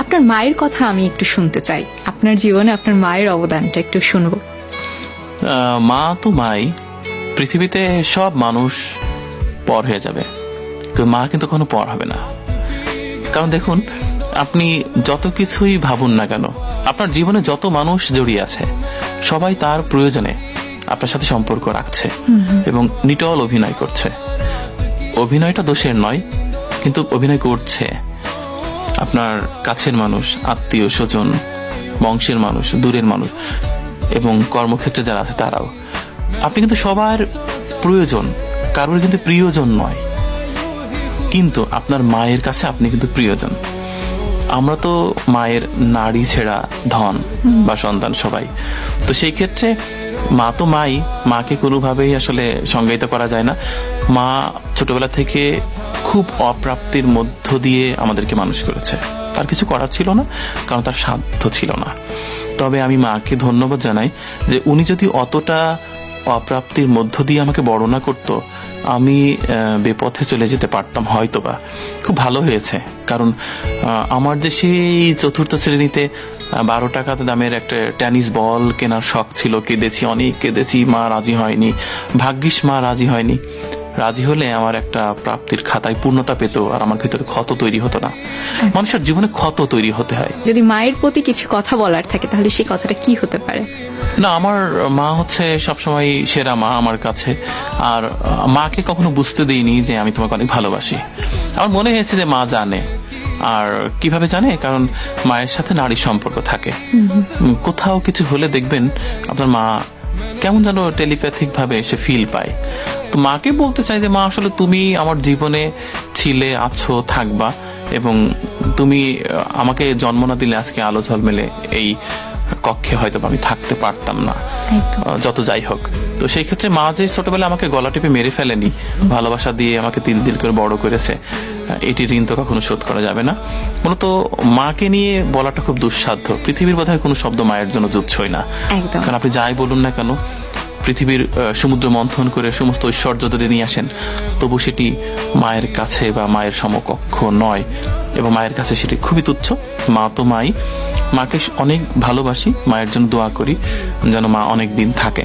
আপনার মায়ের কথা আমি একটু শুনতে চাই, আপনার জীবনে আপনার মায়ের অবদানটা একটু শুনবো। মা তো মাই, পৃথিবীতে সব মানুষ পর হয়ে যাবে, তো মা কিন্তু কোনো পর হবে না। কারণ দেখুন, আপনি যত কিছুই ভাবুন না কেন, আপনার জীবনে যত মানুষ জড়িয়ে আছে সবাই তার প্রয়োজনে আপনার সাথে সম্পর্ক রাখছে এবং নিটল অভিনয় করছে। অভিনয়টা দোষের নয়, কিন্তু অভিনয় করছে আপনার কাছের মানুষ, আত্মীয় স্বজন, বংশের মানুষ, দূরের মানুষ এবং কর্মক্ষেত্রে যারা আছে তারাও। আপনি কিন্তু সবার প্রয়োজন, কারোর কিন্তু প্রিয়জন নয়, কিন্তু আপনার মায়ের কাছে আপনি কিন্তু প্রিয়জন। আমরা তো মায়ের নাড়ি ছেঁড়া ধন বা সন্তান সবাই। তো সেই ক্ষেত্রে মা তো মাই, মাকে কোনোভাবেই আসলে সংজ্ঞায়িত করা যায় না। মা ছোটবেলা থেকে খুব অপ্রাপ্তির মধ্য দিয়ে আমাদেরকে মানুষ করেছে। তার কিছু করার ছিল না, কারণ তার সাধ্য ছিল না। তবে আমি মাকে ধন্যবাদ জানাই যে উনি যদি অতটা অপ্রাপ্তির মধ্য দিয়ে আমাকে বড় না করতো, আমি বেপথে চলে যেতে পারতাম হয়তোবা। খুব ভালো হয়েছে, কারণ আমার যে সেই চতুর্থ শ্রেণীতে 12 টাকা দামের একটা টেনিস বল কেনার শখ ছিল, কেঁদেছি, অনেক কেঁদেছি, মা রাজি হয়নি। ভাগ্যিস মা রাজি হয়নি। রাজি হলে আমার একটা প্রাপ্তির খাতায় পূর্ণতা পেত, আর আমার ভিতরে ক্ষত তৈরি হতো না। মানুষের জীবনে ক্ষত তৈরি হতে হয়। যদি মায়ের প্রতি কিছু কথা বলার থাকে তাহলে সেই কথাটা কি হতে পারে? না, আমার মা হচ্ছে সবসময় সেরা মা আমার কাছে। আর মাকে কখনো বুঝতে দিইনি যে আমি তোমাকে অনেক ভালোবাসি। আমার মনে হয়েছে যে মা জানে। আর কিভাবে জানে? কারণ মায়ের সাথে নারীর সম্পর্ক থাকে। কোথাও কিছু হলে দেখবেন আপনার মা কেমন যেন টেলিপ্যাথিক ভাবে সে ফিল পায়। তো মাকে বলতে চাই যে মা, আসলে তুমি আমার জীবনে ছিলে, আছো, থাকবা, এবং তুমি আমাকে জন্ম না দিলে আজকে আলো ঝলমেলে এই কক্ষে হয়তো আমি থাকতে পারতাম না, যত যাই হোক। তো সেই ক্ষেত্রে মা যে ছোটবেলায় আমাকে গলা টিপে মেরে ফেলেনি, ভালোবাসা দিয়ে আমাকে তিল তিল করে বড় করেছে, এটি ঋণ তো কখনো শোধ করা যাবে না। মূলত মাকে নিয়ে বলাটা খুব দুঃসাধ্য। পৃথিবীর বোধহয় কোনো শব্দ মায়ের জন্য জুতছই না। কারণ আপনি যাই বলুন না কেন, পৃথিবীর সমুদ্র মন্থন করে সমস্ত ঐশ্বর্য যদি নিয়ে আসেন, তবু সেটি মায়ের কাছে বা মায়ের সমকক্ষ নয়, এবং মায়ের কাছে সেটি খুবই তুচ্ছ। মা তো মাই, মাকে অনেক ভালোবাসি, মায়ের জন্য দোয়া করি যেন মা অনেক দিন থাকে।